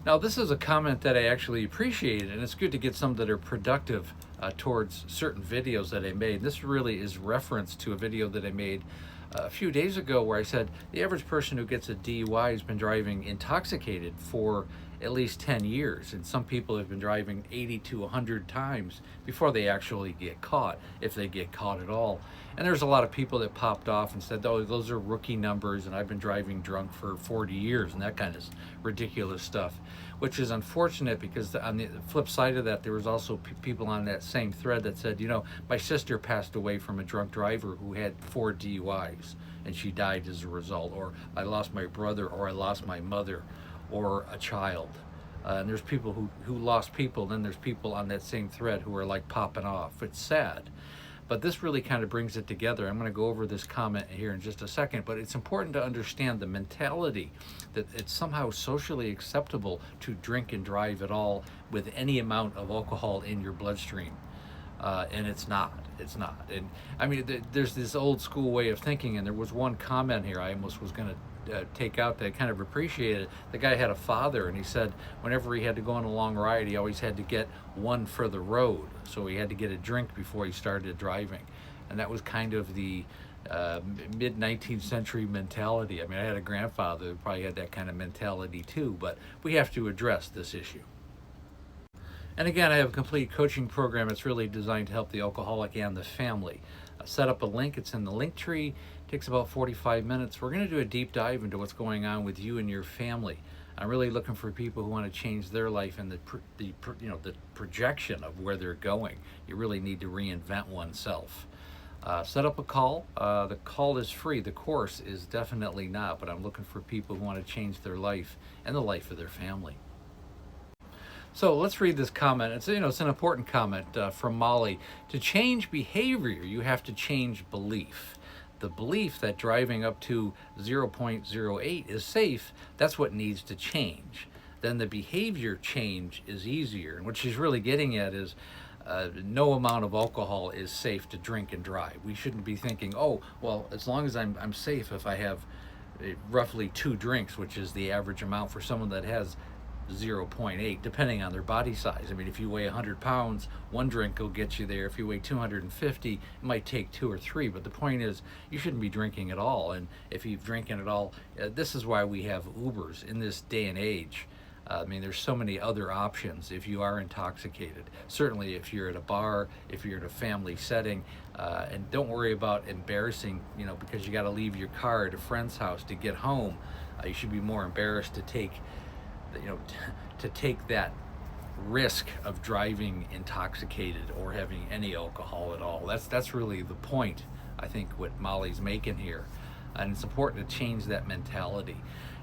Now, this is a comment that I actually appreciate, and it's good to get some that are productive towards certain videos that I made. This really is reference to a video that I made a few days ago where I said the average person who gets a DUI has been driving intoxicated for at least 10 years, and some people have been driving 80 to 100 times before they actually get caught, if they get caught at all. And there's a lot of people that popped off and said, oh, those are rookie numbers, and I've been driving drunk for 40 years, and that kind of ridiculous stuff, which is unfortunate because on the flip side of that, there was also people on that same thread that said, my sister passed away from a drunk driver who had 4 DUIs, and she died as a result, or I lost my brother, or I lost my mother, or a child. And there's people who lost people, and then there's people on that same thread who are like popping off. It's sad. But this really kind of brings it together. I'm going to go over this comment here in just a second, but it's important to understand the mentality that it's somehow socially acceptable to drink and drive at all with any amount of alcohol in your bloodstream. And it's not. And I mean, there's this old school way of thinking, and there was one comment here I almost was going to take out that I kind of appreciated. The guy had a father, and he said whenever he had to go on a long ride, he always had to get one for the road. So he had to get a drink before he started driving. And that was kind of the mid 19th century mentality. I mean, I had a grandfather who probably had that kind of mentality too, but we have to address this issue. And again, I have a complete coaching program that's really designed to help the alcoholic and the family. Set up a link, it's in the link tree. It takes about 45 minutes. We're going to do a deep dive into what's going on with you and your family. I'm really looking for people who want to change their life and the projection of where they're going. You really need to reinvent oneself. Set up a call. The call is free. The course is definitely not, but I'm looking for people who want to change their life and the life of their family. So let's read this comment. It's an important comment from Molly. To change behavior, you have to change belief. The belief that driving up to 0.08 is safe, that's what needs to change. Then the behavior change is easier. And what she's really getting at is no amount of alcohol is safe to drink and drive. We shouldn't be thinking, oh, well, as long as I'm safe if I have roughly 2 drinks, which is the average amount for someone that has 0.8, depending on their body size. I mean, if you weigh 100 pounds, 1 drink will get you there. If you weigh 250, it might take 2 or 3. But the point is, you shouldn't be drinking at all. And if you're drinking at all, this is why we have Ubers in this day and age. I mean, there's so many other options if you are intoxicated. Certainly if you're at a bar, if you're at a family setting, and don't worry about embarrassing, because you got to leave your car at a friend's house to get home. You should be more embarrassed to take that risk of driving intoxicated or having any alcohol at all. That's really the point, I think, what Molly's making here. And it's important to change that mentality.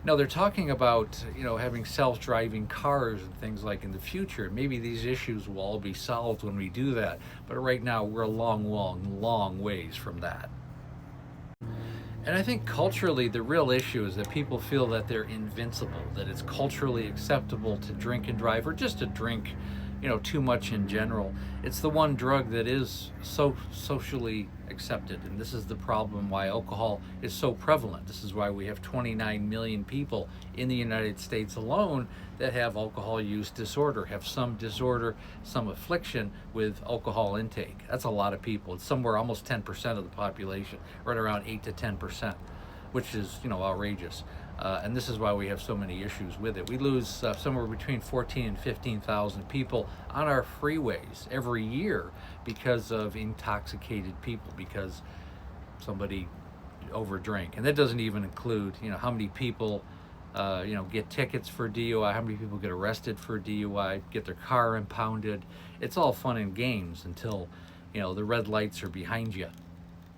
Now, they're talking about, having self-driving cars and things like in the future. Maybe these issues will all be solved when we do that. But right now, we're a long ways from that. And I think culturally, the real issue is that people feel that they're invincible, that it's culturally acceptable to drink and drive, or just to drink, too much in general. It's the one drug that is so socially accepted, and this is the problem why alcohol is so prevalent. This is why we have 29 million people in the United States alone that have alcohol use disorder, have some disorder, some affliction with alcohol intake. That's a lot of people. It's somewhere almost 10% of the population, right around 8 to 10%, which is, outrageous. And this is why we have so many issues with it. We lose somewhere between 14 and 15,000 people on our freeways every year because of intoxicated people, because somebody overdrank. And that doesn't even include, how many people, get tickets for DUI, how many people get arrested for DUI, get their car impounded. It's all fun and games until, the red lights are behind you,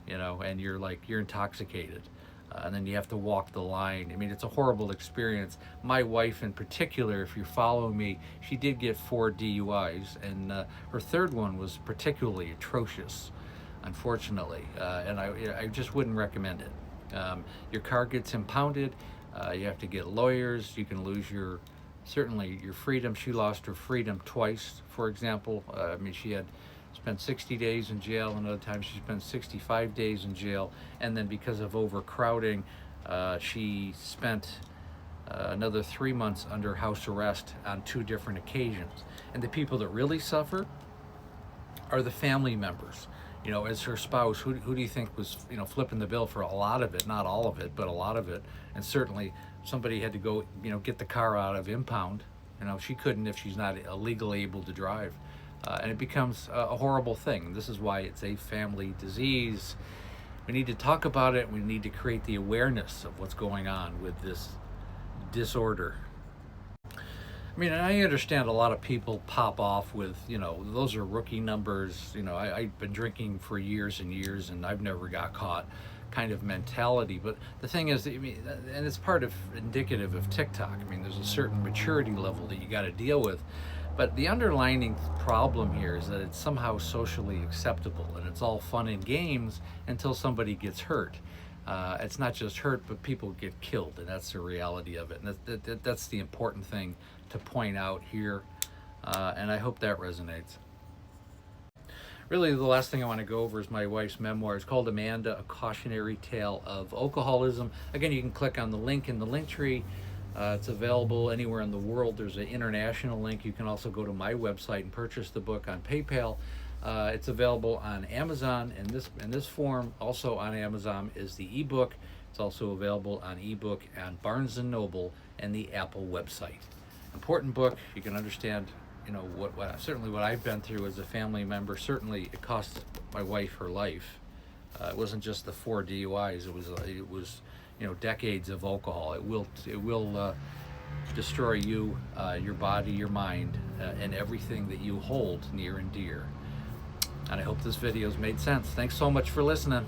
and you're intoxicated. And then you have to walk the line. I mean, it's a horrible experience. My wife in particular, if you're following me, she did get 4 DUIs, and her third one was particularly atrocious, unfortunately. And I just wouldn't recommend it. Your car gets impounded. You have to get lawyers. You can lose your freedom. She lost her freedom twice, for example. She had spent 60 days in jail. Another time she spent 65 days in jail. And then because of overcrowding, she spent another 3 months under house arrest on 2 different occasions. And the people that really suffer are the family members. You know, as her spouse, who do you think was, you know, flipping the bill for a lot of it? Not all of it, but a lot of it. And certainly somebody had to go, you know, get the car out of impound. You know, she couldn't if she's not legally able to drive. And it becomes a horrible thing. This is why it's a family disease. We need to talk about it. We need to create the awareness of what's going on with this disorder. I mean, and I understand a lot of people pop off with, you know, those are rookie numbers. You know, I've been drinking for years and years and I've never got caught kind of mentality. But the thing is, I mean, and it's part of indicative of TikTok. I mean, there's a certain maturity level that you got to deal with. But the underlying problem here is that it's somehow socially acceptable and it's all fun and games until somebody gets hurt. It's not just hurt, but people get killed, and that's the reality of it. And that's the important thing to point out here, and I hope that resonates. Really, the last thing I want to go over is my wife's memoir. It's called Amanda, A Cautionary Tale of Alcoholism. Again, you can click on the link in the link tree. It's available anywhere in the world. There's an international link. You can also go to my website and purchase the book on PayPal. It's available on Amazon in this form. Also on Amazon is the ebook. It's also available on ebook on Barnes & Noble and the Apple website. Important book. You can understand, you know, certainly what I've been through as a family member. Certainly it cost my wife her life. It wasn't just the 4 DUIs. It was you know, decades of alcohol. It will destroy you, your body, your mind, and everything that you hold near and dear. And I hope this video's made sense. Thanks so much for listening.